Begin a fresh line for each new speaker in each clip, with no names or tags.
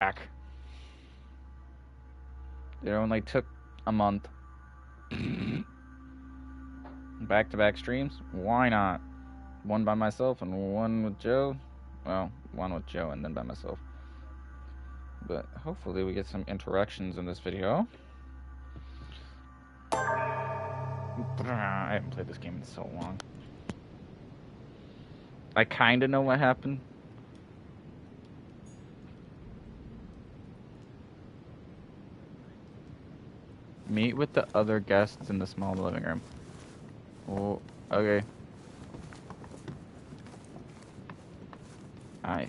Back. It only took a month. Back-to-back streams? Why not? One by myself and one with Joe. Well, one with Joe and then by myself. But hopefully we get some interactions in this video. I haven't played this game in so long. I kinda know what happened. Meet with the other guests in the small living room. Oh, okay. I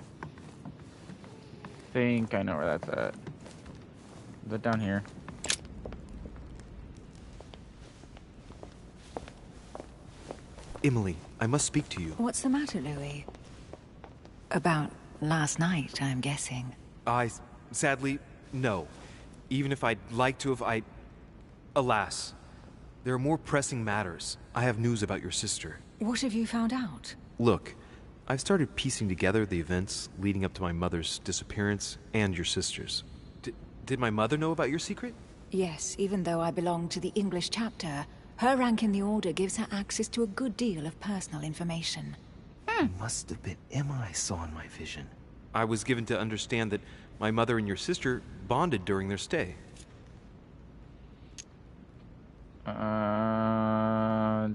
think I know where that's at. Is it down here?
Emily, I must speak to you.
What's the matter, Louis? About last night, I'm guessing.
Sadly, no. Even if I'd like to have, alas. There are more pressing matters. I have news about your sister.
What have you found out?
Look, I've started piecing together the events leading up to my mother's disappearance and your sister's. Did my mother know about your secret?
Yes, even though I belong to the English chapter, her rank in the Order gives her access to a good deal of personal information.
Must have been Emma I saw in my vision.
I was given to understand that my mother and your sister bonded during their stay.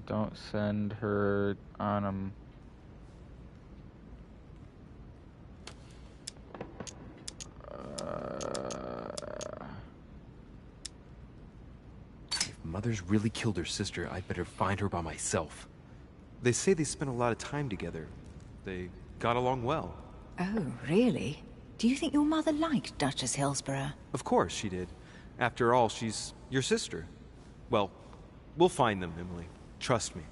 Don't send her on
If Mother's really killed her sister, I'd better find her by myself. They say they spent a lot of time together. They got along well.
Oh, really? Do you think your mother liked Duchess Hillsborough?
Of course she did. After all, she's your sister. Well, we'll find them, Emily. Trust me.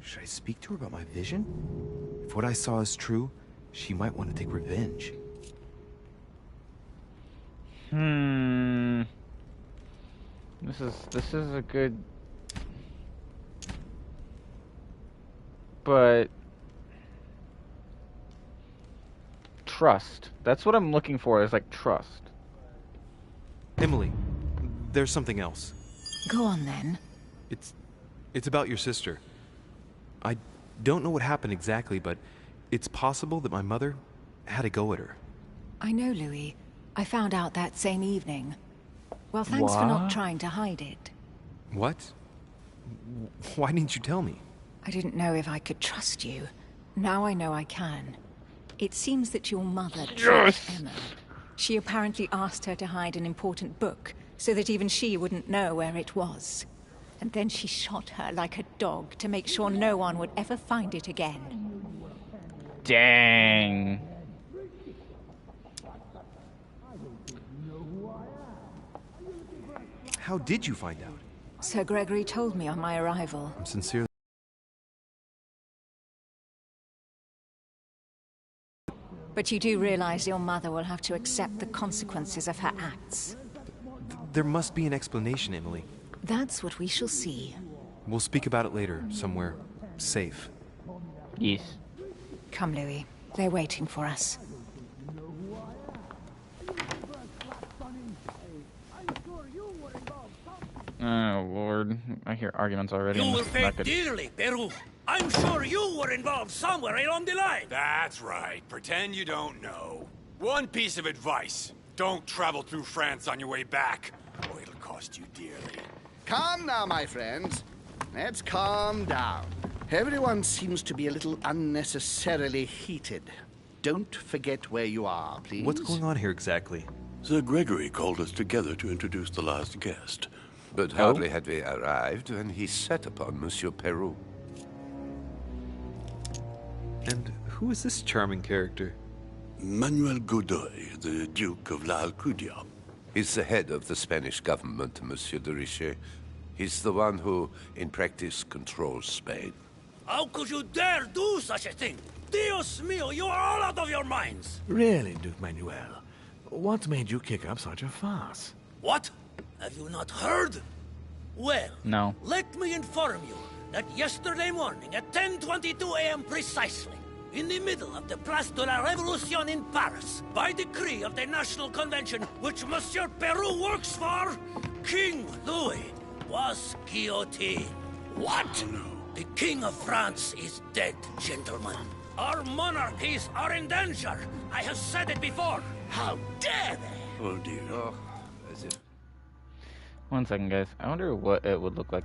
Should I speak to her about my vision? If what I saw is true, she might want to take revenge.
This is a good... But... Trust. That's what I'm looking for, is like trust.
Emily, there's something else.
Go on, then.
It's about your sister. I don't know what happened exactly, but it's possible that my mother had a go at her.
I know, Louis. I found out that same evening. Well, thanks for not trying to hide it.
What? Why didn't you tell me?
I didn't know if I could trust you. Now I know I can. It seems that your mother tricked Emma. She apparently asked her to hide an important book, so that even she wouldn't know where it was. And then she shot her like a dog to make sure no one would ever find it again.
Dang.
How did you find out?
Sir Gregory told me on my arrival.
I'm sincerely...
But you do realize your mother will have to accept the consequences of her acts.
There must be an explanation, Emily.
That's what we shall see.
We'll speak about it later, somewhere safe.
Yes.
Come, Louis. They're waiting for us.
Oh, Lord. I hear arguments already.
You will pay dearly, Peru. I'm sure you were involved somewhere along the line.
That's right. Pretend you don't know. One piece of advice. Don't travel through France on your way back, or it'll cost you dearly.
Calm now, my friends. Let's calm down. Everyone seems to be a little unnecessarily heated. Don't forget where you are, please.
What's going on here exactly?
Sir Gregory called us together to introduce the last guest. But hardly had we arrived when he set upon Monsieur Peru.
And who is this charming character?
Manuel Godoy, the Duke of La Alcudia. He's the head of the Spanish government, Monsieur de Richet. He's the one who, in practice, controls Spain.
How could you dare do such a thing? Dios mío, you are all out of your minds!
Really, Duke Manuel? What made you kick up such a fuss?
What? Have you not heard? Well,
No.
let me inform you that yesterday morning at 10:22 a.m. precisely, in the middle of the Place de la Révolution in Paris, by decree of the National Convention which Monsieur Peru works for, King Louis was guillotined.
What?
The King of France is dead, gentlemen. Our monarchies are in danger. I have said it before.
How dare they?
Oh dear.
Oh, as if
1 second, guys. I wonder what it would look like.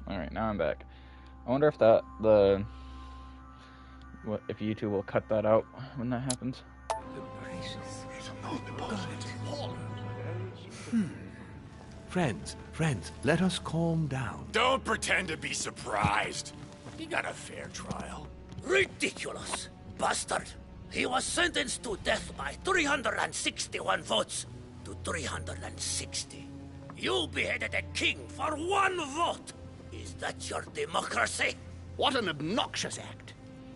Alright, now I'm back. I wonder if the what if you two will cut that out when that happens.
Friends, let us calm down.
Don't pretend to be surprised. He got a fair trial.
Ridiculous! Bastard! He was sentenced to death by 361 votes to 360. You beheaded a king for 1 vote! Is that your democracy?
What an obnoxious act.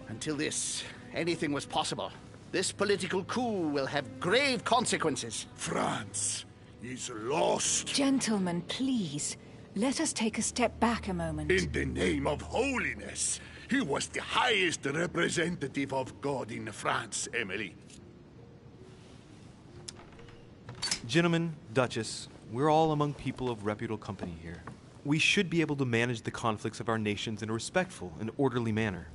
Until this, anything was possible. This political coup will have grave consequences.
France is lost.
Gentlemen, please. Let us take a step back a moment.
In the name of holiness. He was the highest representative of God in France, Emily.
Gentlemen, Duchess, we're all among people of reputable company here. We should be able to manage the conflicts of our nations in a respectful and orderly manner.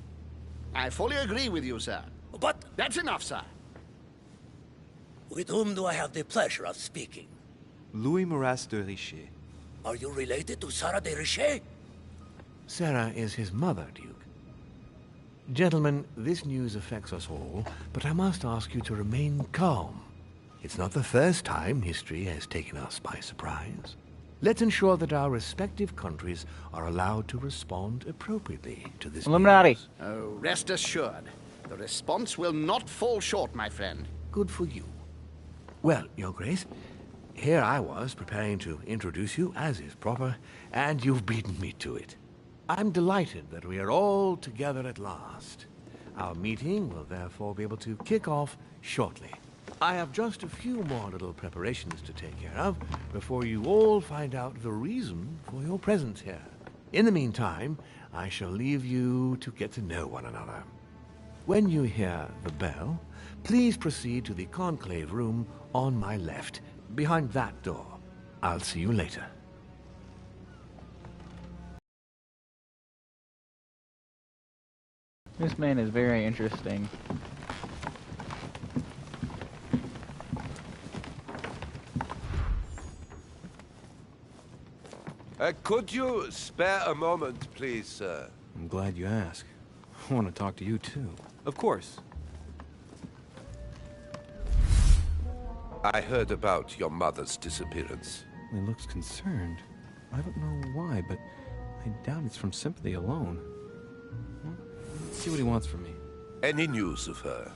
I fully agree with you, sir.
But
That's enough, sir.
with whom do I have the pleasure of speaking?
Louis Maras de Richet.
Are you related to Sarah de Richet?
Sarah is his mother, Duke. Gentlemen, this news affects us all, but I must ask you to remain calm. It's not the first time history has taken us by surprise. Let's ensure that our respective countries are allowed to respond appropriately to this
Illuminati.
news.
Oh, rest assured. The response will not fall short, my friend.
Good for you. Well, Your Grace, here I was preparing to introduce you as is proper, and you've beaten me to it. I'm delighted that we are all together at last. Our meeting will therefore be able to kick off shortly. I have just a few more little preparations to take care of before you all find out the reason for your presence here. In the meantime, I shall leave you to get to know one another. When you hear the bell, please proceed to the conclave room on my left, behind that door. I'll see you later.
This man is very interesting.
Could you spare a moment, please, sir?
I'm glad you asked. I want to talk to you, too. Of course.
I heard about your mother's disappearance.
He looks concerned. I don't know why, but I doubt it's from sympathy alone. Well, let's see what he wants from me.
Any news of her?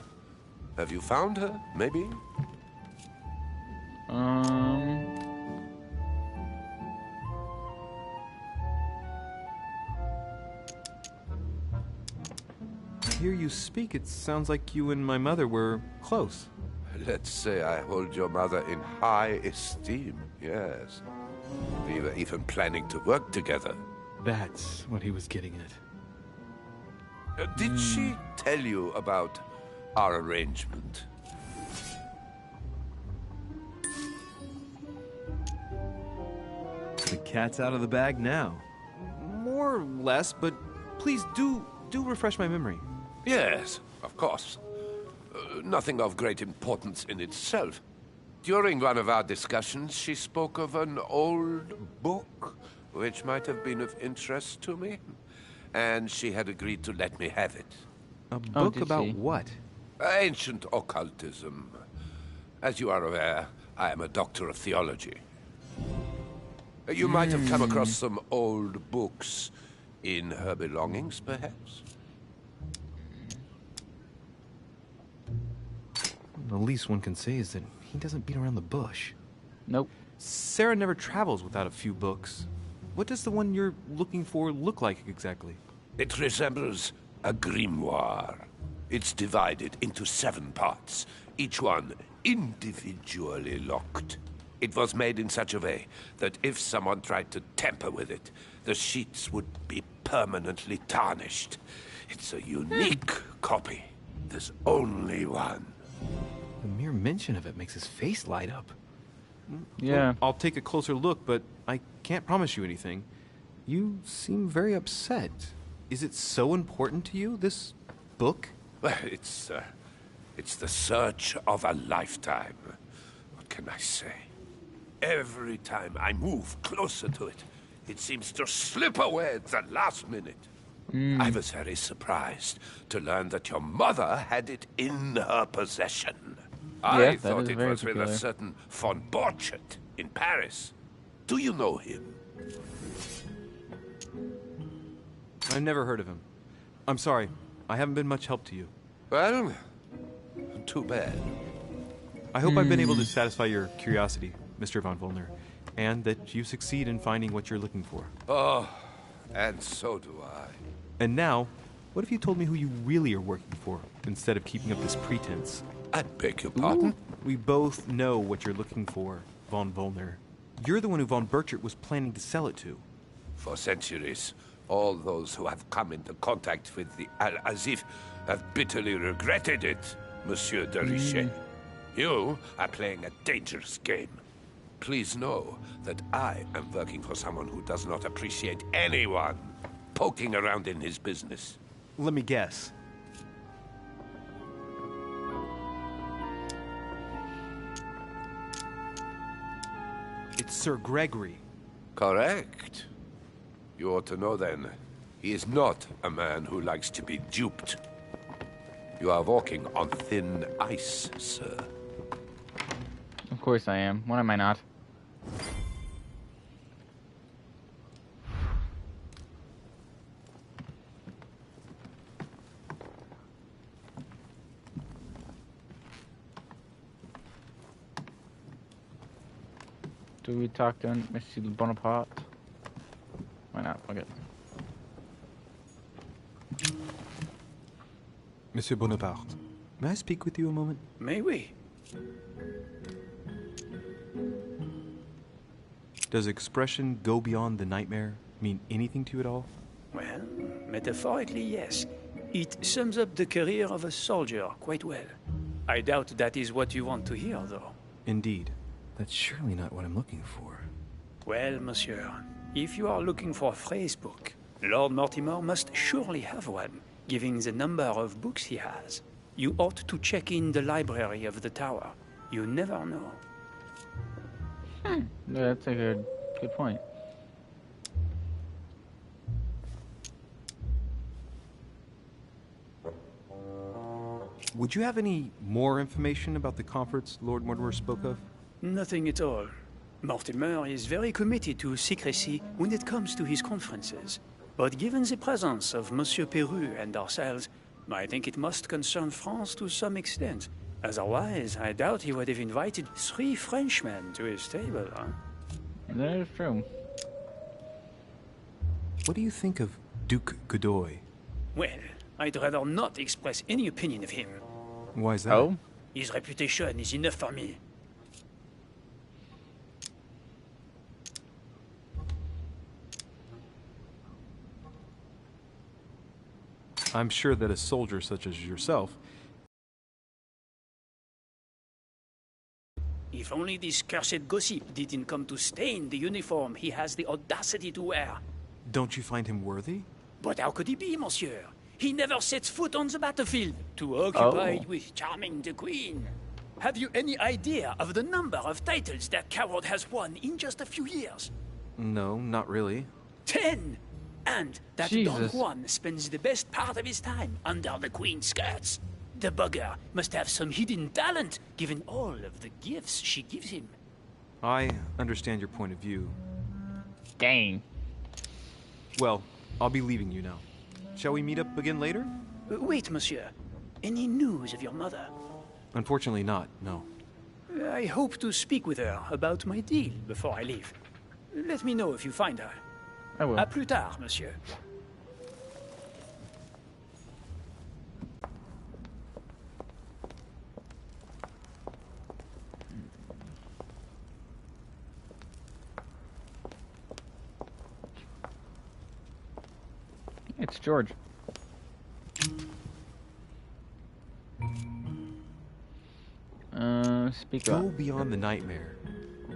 Have you found her, maybe?
Hear you speak, it sounds like you and my mother were close.
Let's say I hold your mother in high esteem, yes. We were even planning to work together.
That's what he was getting at.
Did she tell you about our arrangement?
The cat's out of the bag now. More or less, but please do refresh my memory.
Yes, of course. Nothing of great importance in itself. During one of our discussions, she spoke of an old book, which might have been of interest to me, and she had agreed to let me have it.
A book
did
about
she?
what?
Ancient occultism. As you are aware, I am a doctor of theology. You might have come across some old books in her belongings, perhaps?
The least one can say is that he doesn't beat around the bush.
Nope.
Sarah never travels without a few books. What does the one you're looking for look like exactly?
It resembles a grimoire. It's divided into 7 parts, each one individually locked. It was made in such a way that if someone tried to tamper with it, the sheets would be permanently tarnished. It's a unique copy. There's only one.
The mere mention of it makes his face light up.
Yeah.
Well, I'll take a closer look, but I can't promise you anything. You seem very upset. Is it so important to you, this book?
Well, it's the search of a lifetime. What can I say? Every time I move closer to it, it seems to slip away at the last minute. I was very surprised to learn that your mother had it in her possession. I
Yeah, that
thought
is
it
very
was with a
peculiar.
certain von Borchardt in Paris. Do you know him?
I've never heard of him. I'm sorry. I haven't been much help to you.
Well, too bad.
I hope I've been able to satisfy your curiosity, Mr. von Volner, and that you succeed in finding what you're looking for.
Oh, and so do I.
And now, what if you told me who you really are working for, instead of keeping up this pretense?
I beg your pardon?
We both know what you're looking for, von Volner. You're the one who von Burchard was planning to sell it to.
For centuries, all those who have come into contact with the Al-Azif have bitterly regretted it, Monsieur de Richet. You are playing a dangerous game. Please know that I am working for someone who does not appreciate anyone poking around in his business.
Let me guess. It's Sir Gregory.
Correct. You ought to know then, he is not a man who likes to be duped. You are walking on thin ice, sir.
Of course I am. When am I not? Do we talk to Monsieur Bonaparte? Why not? Okay.
Monsieur Bonaparte, may I speak with you a moment?
May we?
Does expression "go beyond the nightmare" mean anything to you at all?
Well, metaphorically, yes. It sums up the career of a soldier quite well. I doubt that is what you want to hear, though.
Indeed.
That's surely not what I'm looking for.
Well, monsieur, if you are looking for a phrase book, Lord Mortimer must surely have one, given the number of books he has. You ought to check in the library of the tower. You never know.
Yeah, that's a good point.
Would you have any more information about the conference Lord Mortimer spoke of?
Nothing at all. Mortimer is very committed to secrecy when it comes to his conferences. But given the presence of Monsieur Peru and ourselves, I think it must concern France to some extent. Otherwise, I doubt he would have invited 3 Frenchmen to his table, huh?
That is true.
What do you think of Duke Godoy?
Well, I'd rather not express any opinion of him.
Why is that?
Oh?
His reputation is enough for me.
I'm sure that a soldier such as yourself...
If only this cursed gossip didn't come to stain the uniform he has the audacity to wear.
Don't you find him worthy?
But how could he be, monsieur? He never sets foot on the battlefield, too occupied with charming the queen. Have you any idea of the number of titles that coward has won in just a few years?
No, not really.
10! And that
Jesus.
Don Juan spends the best part of his time under the queen's skirts. The bugger must have some hidden talent, given all of the gifts she gives him.
I understand your point of view.
Dang.
Well, I'll be leaving you now. Shall we meet up again later?
Wait, monsieur. Any news of your mother?
Unfortunately not, no.
I hope to speak with her about my deal before I leave. Let me know if you find her.
I will.
À plus tard, monsieur.
It's George. Speak
Go
up.
beyond the nightmare.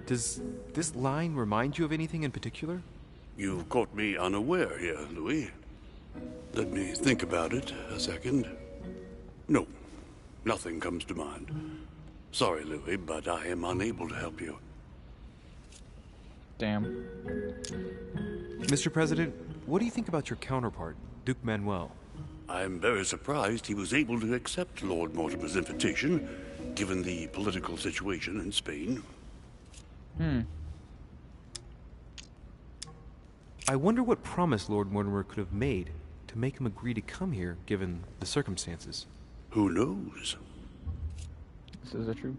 Does this line remind you of anything in particular?
You've caught me unaware here, Louis. Let me think about it a second. No, nothing comes to mind. Sorry, Louis, but I am unable to help you.
Damn.
Mr. President, what do you think about your counterpart, Duke Manuel.
I'm very surprised he was able to accept Lord Mortimer's invitation, given the political situation in Spain.
I wonder what promise Lord Mortimer could have made to make him agree to come here, given the circumstances.
Who knows?
This is true.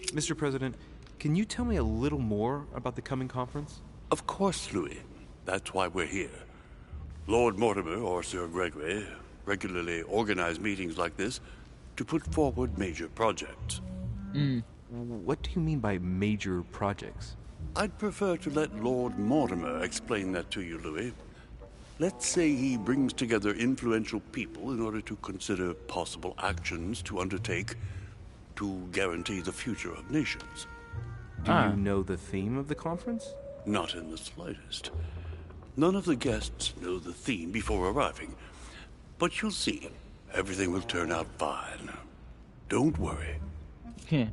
Mr. President, can you tell me a little more about the coming conference?
Of course, Louis. That's why we're here. Lord Mortimer or Sir Gregory regularly organize meetings like this to put forward major projects.
What do you mean by major projects?
I'd prefer to let Lord Mortimer explain that to you, Louis. Let's say he brings together influential people in order to consider possible actions to undertake to guarantee the future of nations.
Do you know the theme of the conference?
Not in the slightest. None of the guests know the theme before arriving. But you'll see. Everything will turn out fine. Don't worry.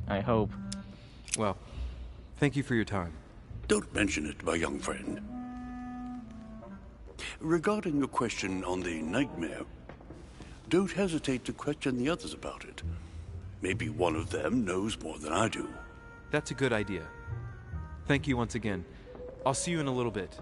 I hope.
Well, thank you for your time.
Don't mention it, my young friend. Regarding your question on the nightmare, don't hesitate to question the others about it. Maybe one of them knows more than I do.
That's a good idea. Thank you once again. I'll see you in a little bit.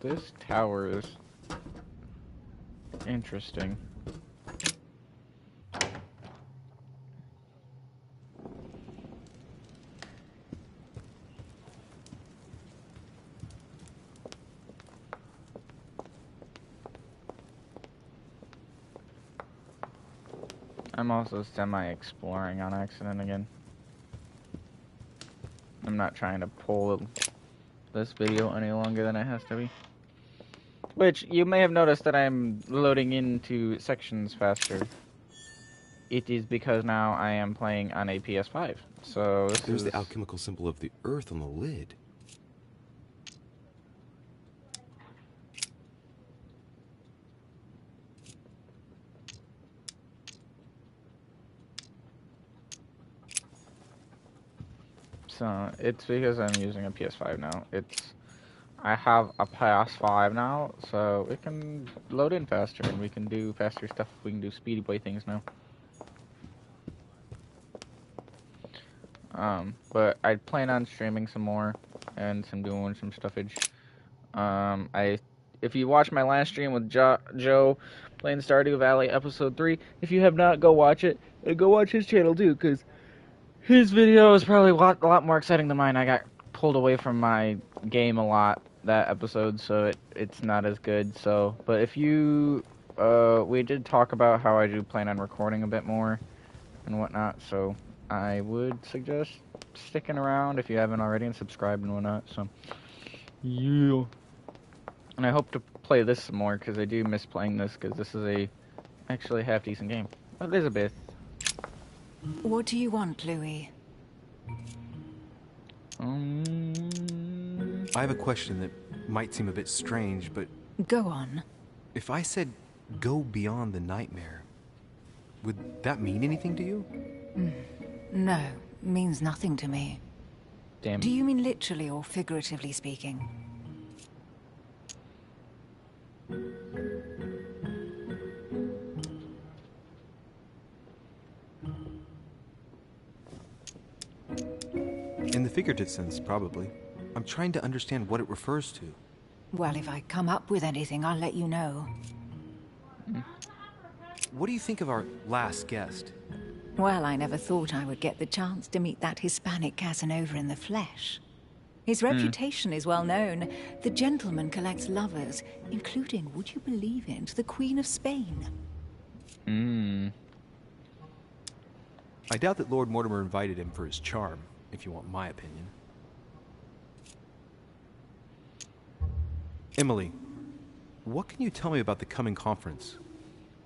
This tower is interesting. I'm also semi-exploring on accident again. I'm not trying to pull this video any longer than it has to be. Which, you may have noticed that I'm loading into sections faster. It is because now I am playing on a PS5. So
There's the alchemical symbol of the earth on the lid.
So it's because I'm using a PS5 now. I have a PS5 now, so it can load in faster and we can do faster stuff. We can do speedy boy things now. But I plan on streaming some more and doing some stuffage. If you watch my last stream with Joe playing Stardew Valley episode 3, if you have not, go watch it. And go watch his channel too, because his video is probably a lot more exciting than mine. I got pulled away from my game a lot that episode, so it's not as good. So, but if you, we did talk about how I do plan on recording a bit more and whatnot, so I would suggest sticking around if you haven't already and subscribe and whatnot. So, yeah. And I hope to play this some more, because I do miss playing this, because this is actually a half-decent game. Elizabeth.
What do you want, Louis?
I have a question that might seem a bit strange, but...
Go on.
If I said, go beyond the nightmare, would that mean anything to you?
No, means nothing to me.
Damn.
Do you mean literally or figuratively speaking?
In the figurative sense, probably. I'm trying to understand what it refers to.
Well, if I come up with anything, I'll let you know.
What do you think of our last guest?
Well, I never thought I would get the chance to meet that Hispanic Casanova in the flesh. His reputation is well known. The gentleman collects lovers, including, would you believe it, the Queen of Spain.
I doubt that Lord Mortimer invited him for his charm, if you want my opinion. Emily, what can you tell me about the coming conference?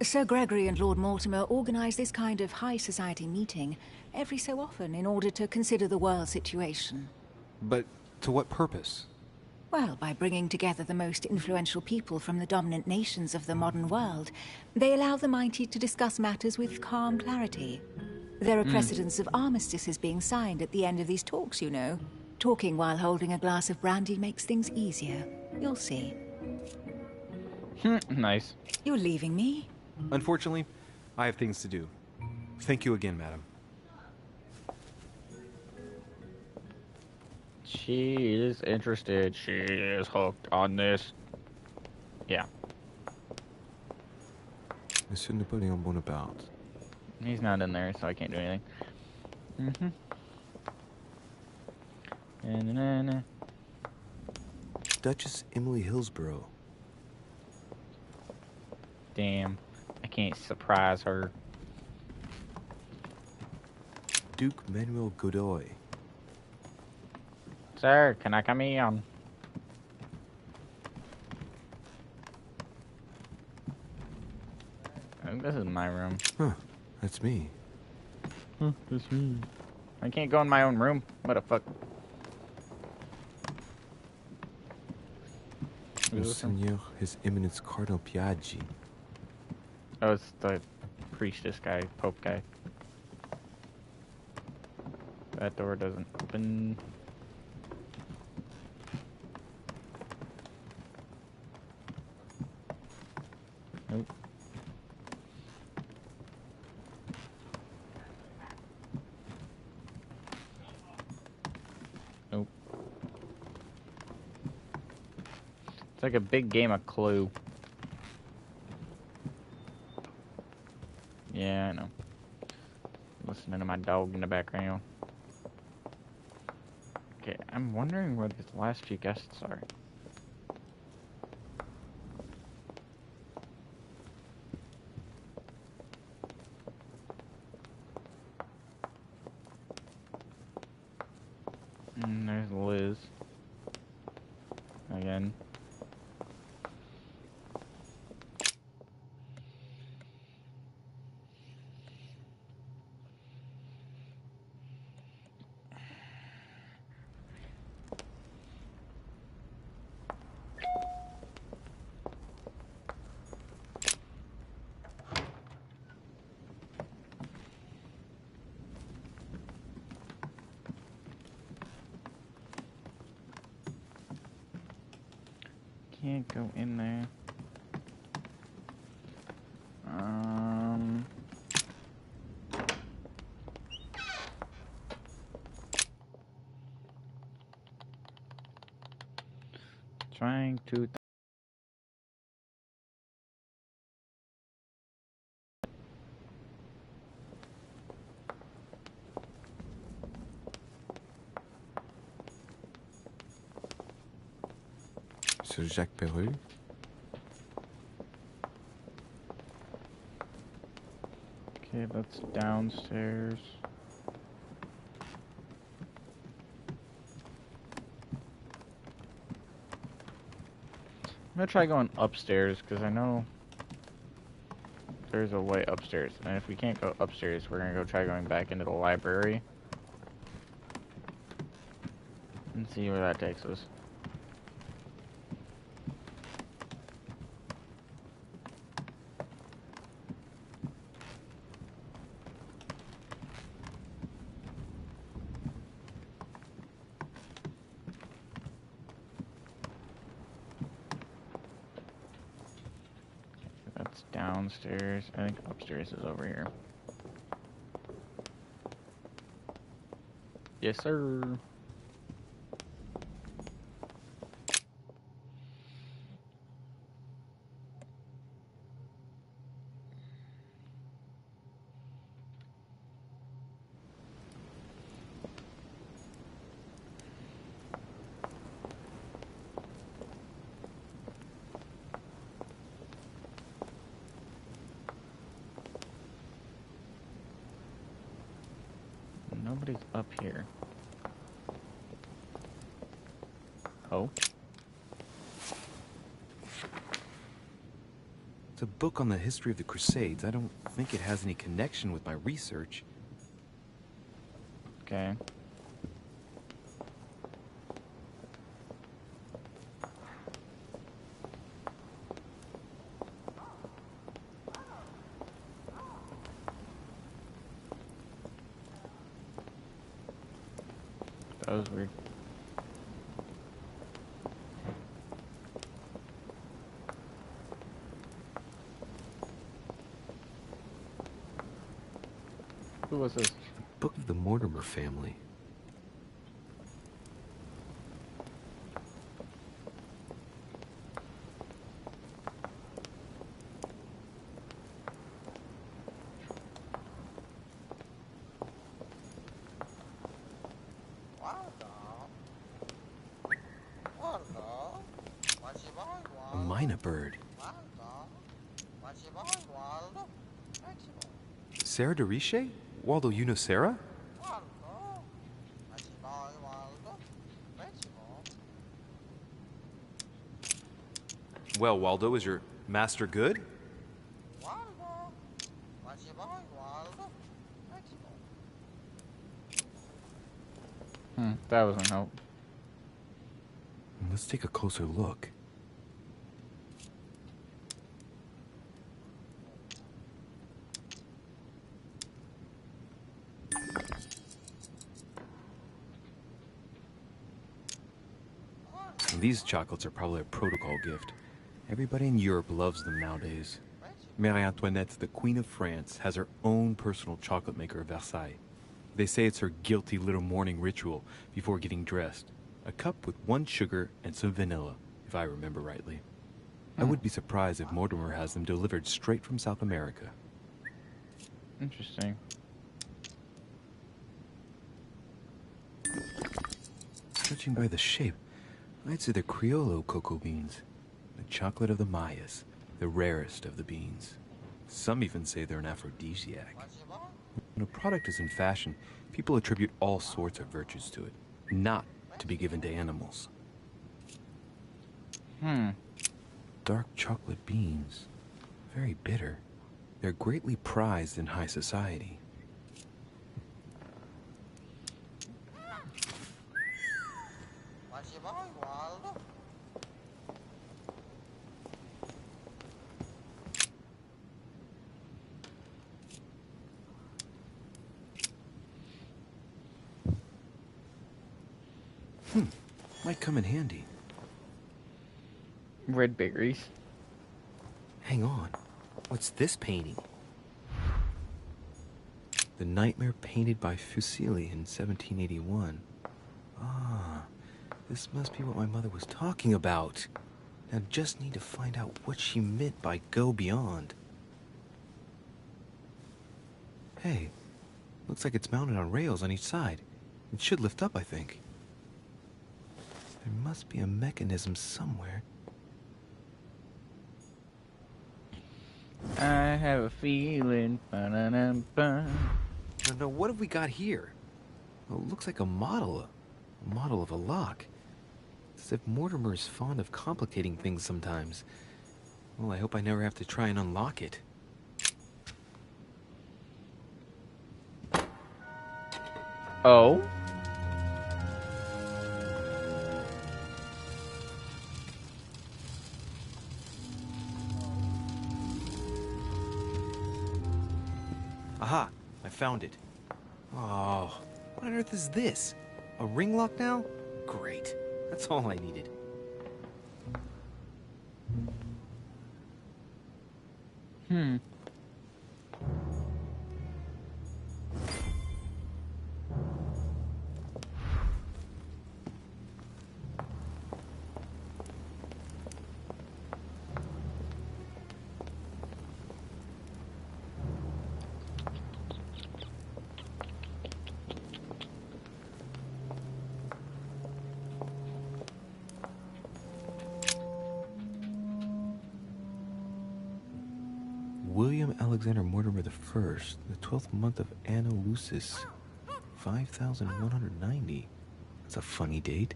Sir Gregory and Lord Mortimer organize this kind of high society meeting every so often in order to consider the world situation.
But to what purpose?
Well, by bringing together the most influential people from the dominant nations of the modern world, they allow the mighty to discuss matters with calm clarity. There are precedents of armistices being signed at the end of these talks, you know. Talking while holding a glass of brandy makes things easier. You'll see.
Nice.
You're leaving me?
Unfortunately, I have things to do. Thank you again, madam.
She is interested. She is hooked on this. Yeah.
Monsieur Napoleon Bonaparte.
He's not in there, so I can't do anything. Na-na-na-na.
Duchess Emily Hillsborough.
Damn. I can't surprise her.
Duke Manuel Godoy.
Sir, can I come in? I think this is my room.
Huh, that's me.
That's me. I can't go in my own room. What the fuck?
Monseigneur, His Eminence Cardinal Piaggi.
Oh, it's the priestess guy, pope guy. That door doesn't open. Nope. Nope. It's like a big game of Clue. Yeah, I know. Listening to my dog in the background. Okay, I'm wondering where the last few guests are. There's Liz. Again. Can't go in there. Trying to.
Monsieur Jacques Perru.
Okay, that's downstairs. I'm gonna try going upstairs because I know there's a way upstairs, and if we can't go upstairs, we're gonna go try going back into the library and see where that takes us. That's downstairs. I think upstairs is over here. Yes, sir. Nobody's up here. Oh.
It's a book on the history of the Crusades. I don't think it has any connection with my research.
Okay. That was weird. Who was this?
Book of the Mortimer family. A myna bird. Sarah de Riche? Waldo, you know Sarah? Well, Waldo, is your master good?
That wasn't help.
Let's take a closer look. These chocolates are probably a protocol gift. Everybody in Europe loves them nowadays. Marie Antoinette, the Queen of France, has her own personal chocolate maker at Versailles. They say it's her guilty little morning ritual before getting dressed. A cup with 1 sugar and some vanilla, if I remember rightly. I would be surprised if Mortimer has them delivered straight from South America.
Interesting.
Judging by the shape, I'd say they're Criollo cocoa beans. The chocolate of the Mayas, the rarest of the beans. Some even say they're an aphrodisiac. When a product is in fashion, people attribute all sorts of virtues to it, not to be given to animals. Dark chocolate beans. Very bitter. They're greatly prized in high society. Might come in handy.
Red berries.
Hang on. What's this painting? The Nightmare painted by Fuseli in 1781. Ah, this must be what my mother was talking about. Now just need to find out what she meant by go beyond. Hey, looks like it's mounted on rails on each side. It should lift up, I think. There must be a mechanism somewhere.
I have a feeling. Ba-da-dum-ba.
No, what have we got here? Well, it looks like a model of a lock. It's as if Mortimer is fond of complicating things sometimes. Well, I hope I never have to try and unlock it.
Oh?
Aha! I found it. Oh, what on earth is this? A ring lock now? Great. That's all I needed. William Alexander Mortimer I, the 12th month of Anno Lucis, 5,190. That's a funny date.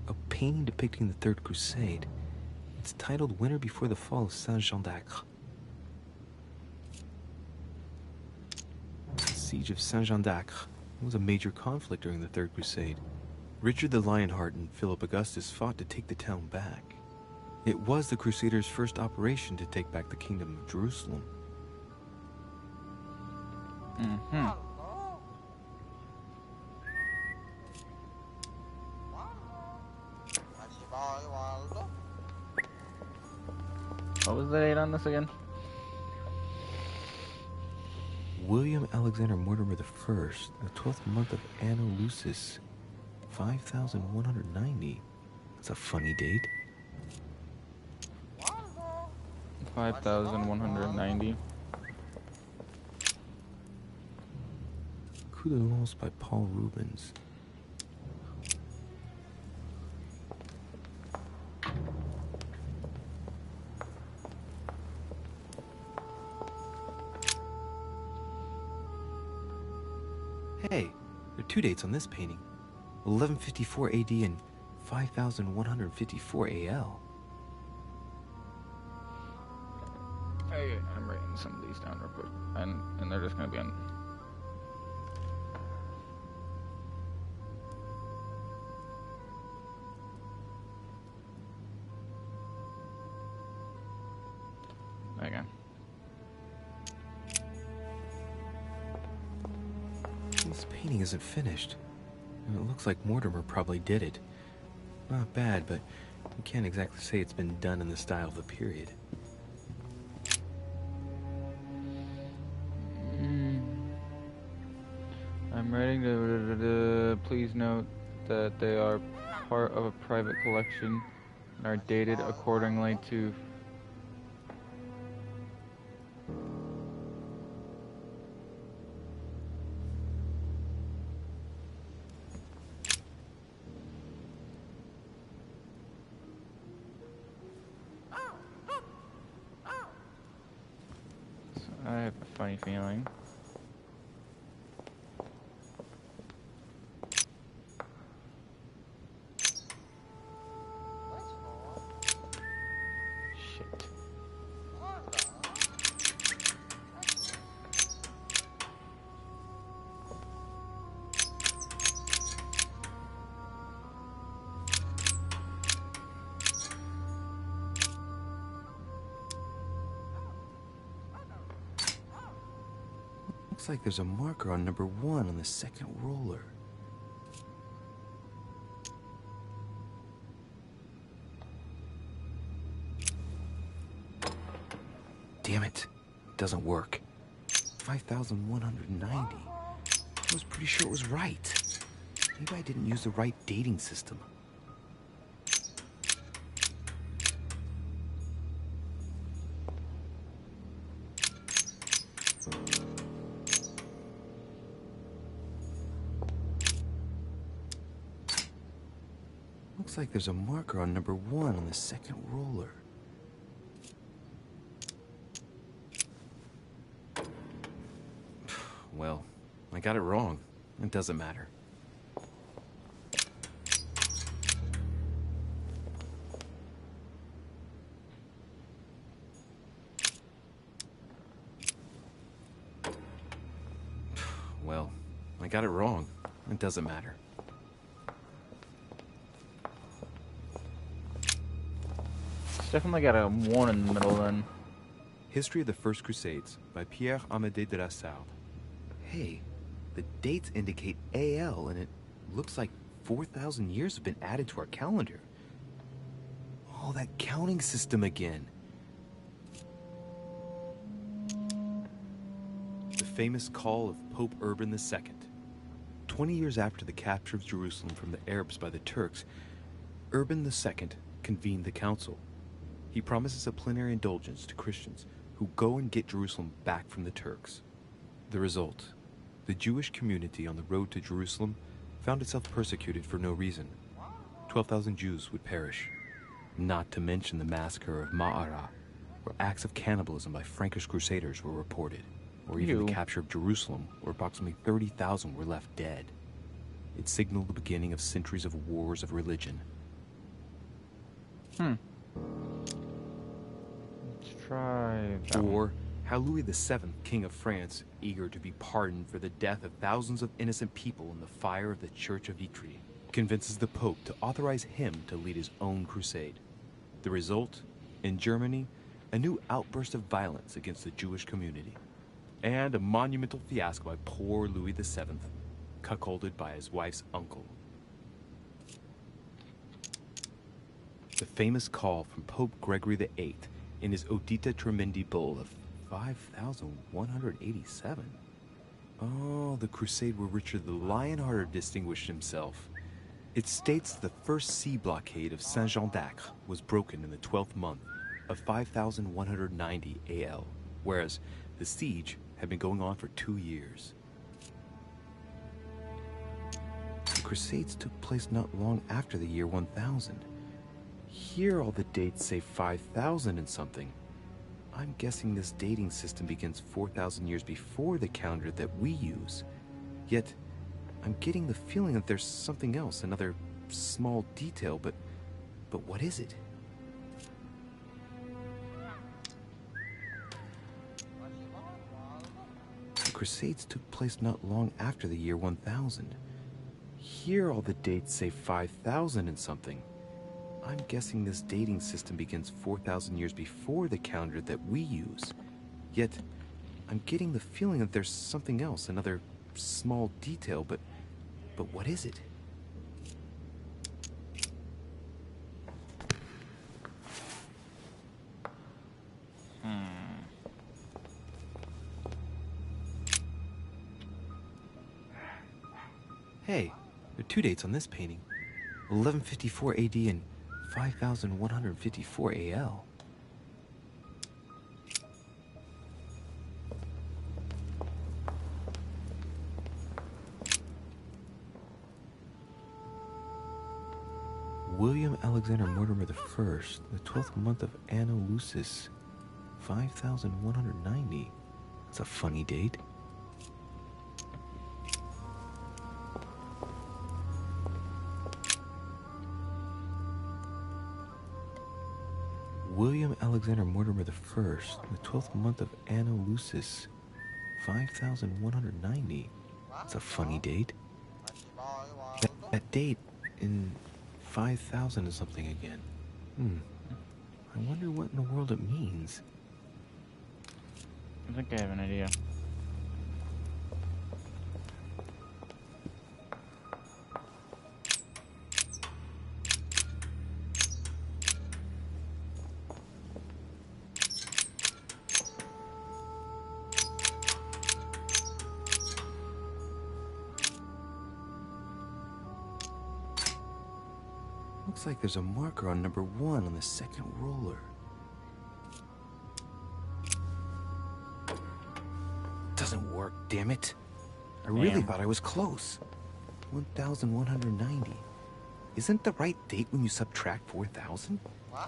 A painting depicting the Third Crusade. It's titled Winter Before the Fall of Saint-Jean d'Acre. The Siege of Saint-Jean d'Acre was a major conflict during the Third Crusade. Richard the Lionheart and Philip Augustus fought to take the town back. It was the Crusaders' first operation to take back the Kingdom of Jerusalem.
Mm-hmm. What was the date on this again?
William Alexander Mortimer I, the 12th month of Anno Lucis, 5,190. That's a funny date.
5,190.
Coup de Lance by Paul Rubens. Hey, there are two dates on this painting. 1154 AD and 5,154 AL.
Hey, I'm writing some of these down real quick, and they're just gonna be on. Okay.
This painting isn't finished, and it looks like Mortimer probably did it. Not bad, but you can't exactly say it's been done in the style of the period.
I'm writing to please note that they are part of a private collection and are dated accordingly to I have a funny feeling. Shit.
Looks like there's a marker on number 1 on the second roller. Damn it. It doesn't work. 5,190. I was pretty sure it was right. Maybe I didn't use the right dating system. Looks like there's a marker on number 1 on the second roller. Well, I got it wrong. It doesn't matter. Well, I got it wrong. It doesn't matter.
It's definitely got a 1 in the middle then.
History of the First Crusades by Pierre Amédée de la Salle. Hey, the dates indicate AL, and it looks like 4,000 years have been added to our calendar. Oh, that counting system again. The famous call of Pope Urban II. 20 years after the capture of Jerusalem from the Arabs by the Turks, Urban II convened the council. He promises a plenary indulgence to Christians who go and get Jerusalem back from the Turks. The result: the Jewish community on the road to Jerusalem found itself persecuted for no reason. 12,000 Jews would perish. Not to mention the massacre of Ma'ara, where acts of cannibalism by Frankish crusaders were reported, or even the capture of Jerusalem, where approximately 30,000 were left dead. It signaled the beginning of centuries of wars of religion.
Let's try that one.
Or how Louis VII, King of France, eager to be pardoned for the death of thousands of innocent people in the fire of the Church of Vitry, convinces the Pope to authorize him to lead his own crusade. The result? In Germany, a new outburst of violence against the Jewish community. And a monumental fiasco by poor Louis VII, cuckolded by his wife's uncle. The famous call from Pope Gregory VIII in his Audita Tremendi Bull of 5,187. Oh, the crusade where Richard the Lionhearted distinguished himself. It states the first sea blockade of Saint-Jean d'Acre was broken in the 12th month of 5,190 AL, whereas the siege had been going on for 2 years. The Crusades took place not long after the year 1000. Here all the dates say 5,000 and something. I'm guessing this dating system begins 4,000 years before the calendar that we use. Yet, I'm getting the feeling that there's something else, another small detail, but what is it? The Crusades took place not long after the year 1000. Here all the dates say 5,000 and something. I'm guessing this dating system begins 4,000 years before the calendar that we use. Yet, I'm getting the feeling that there's something else, another small detail, but what is it? Hey, there are 2 dates on this painting. 1154 AD and 5,154 AL. William Alexander Mortimer I, the 12th month of Anno Lucis, 5,190. That's a funny date. William Alexander Mortimer I, the 12th month of Anno Lucis, 5,190. That's a funny date. That date in 5,000 is something again. I wonder what in the world it means.
I think I have an idea.
Looks like there's a marker on number 1 on the second roller. Doesn't work, damn it. I really thought I was close. 1,190. Isn't the right date when you subtract 4,000? I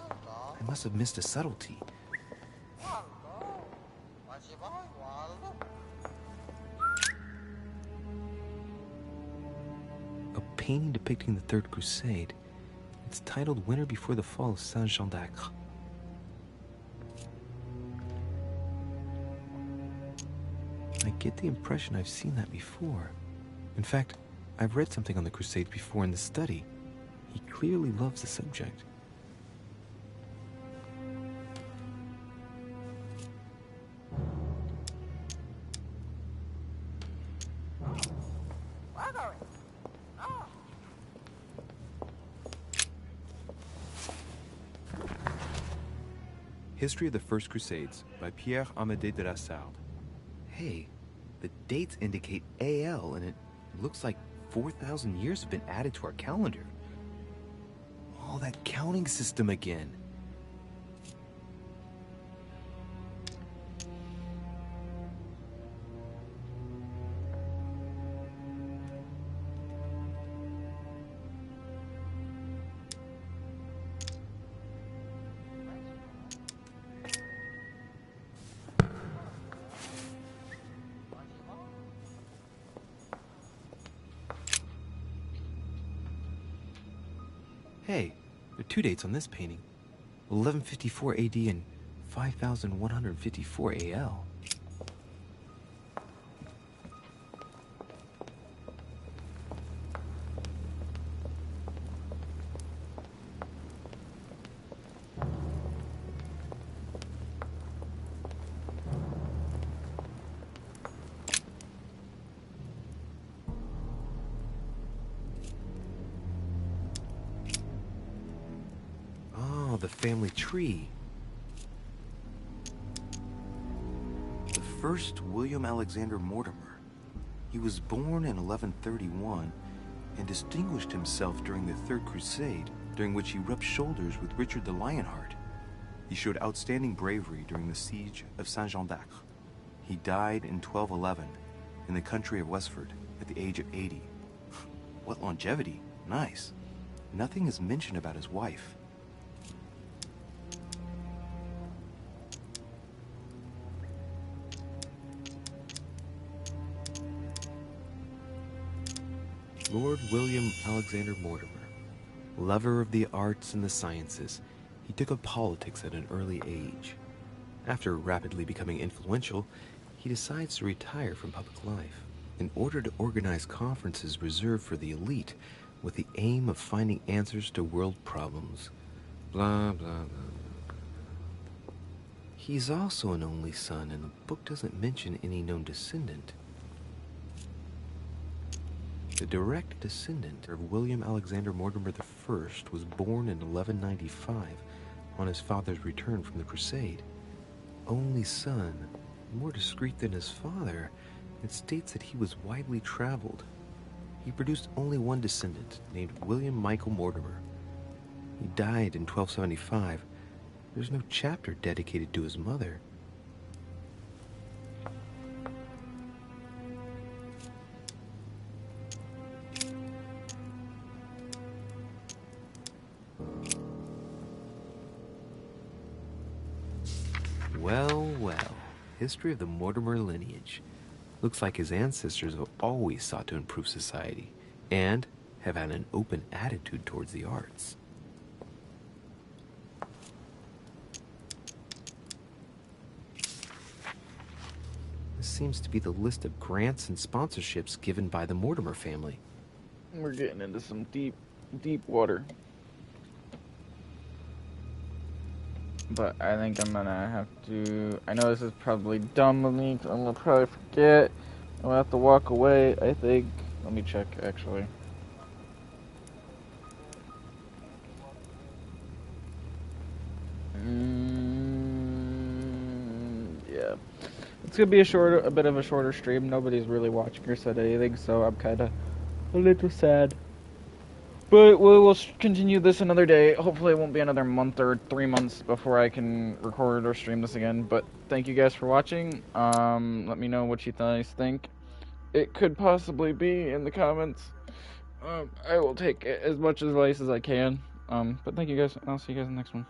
must have missed a subtlety. A painting depicting the Third Crusade. It's titled Winter Before the Fall of Saint-Jean d'Acre. I get the impression I've seen that before. In fact, I've read something on the Crusades before in the study. He clearly loves the subject. History of the First Crusades by Pierre Amédée de la Sarde. Hey, the dates indicate AL, and it looks like 4,000 years have been added to our calendar. Oh, that counting system again. Hey, there are 2 dates on this painting. 1154 AD and 5154 AL. Oh, the family tree. The first William Alexander Mortimer. He was born in 1131 and distinguished himself during the Third Crusade, during which he rubbed shoulders with Richard the Lionheart. He showed outstanding bravery during the siege of Saint-Jean d'Acre. He died in 1211 in the country of Westford at the age of 80. What longevity. Nice. Nothing is mentioned about his wife. Lord William Alexander Mortimer, lover of the arts and the sciences, he took up politics at an early age. After rapidly becoming influential, he decides to retire from public life in order to organize conferences reserved for the elite with the aim of finding answers to world problems. Blah, blah, blah, blah. He's also an only son, and the book doesn't mention any known descendant. The direct descendant of William Alexander Mortimer I was born in 1195 on his father's return from the Crusade. Only son, more discreet than his father, it states that he was widely traveled. He produced only one descendant, named William Michael Mortimer. He died in 1275. There's no chapter dedicated to his mother. Well, well, history of the Mortimer lineage. Looks like his ancestors have always sought to improve society and have had an open attitude towards the arts. This seems to be the list of grants and sponsorships given by the Mortimer family.
We're getting into some deep, deep water. But I think I'm gonna have to... I know this is probably dumb of me, 'cause I'm gonna probably forget. I'm gonna have to walk away, I think. Let me check, actually. Yeah. It's gonna be a bit of a shorter stream. Nobody's really watching or said anything, so I'm kinda a little sad. But we'll continue this another day. Hopefully it won't be another month or 3 months before I can record or stream this again. But thank you guys for watching. Let me know what you guys think. It could possibly be in the comments. I will take as much advice as I can. But thank you guys. I'll see you guys in the next one.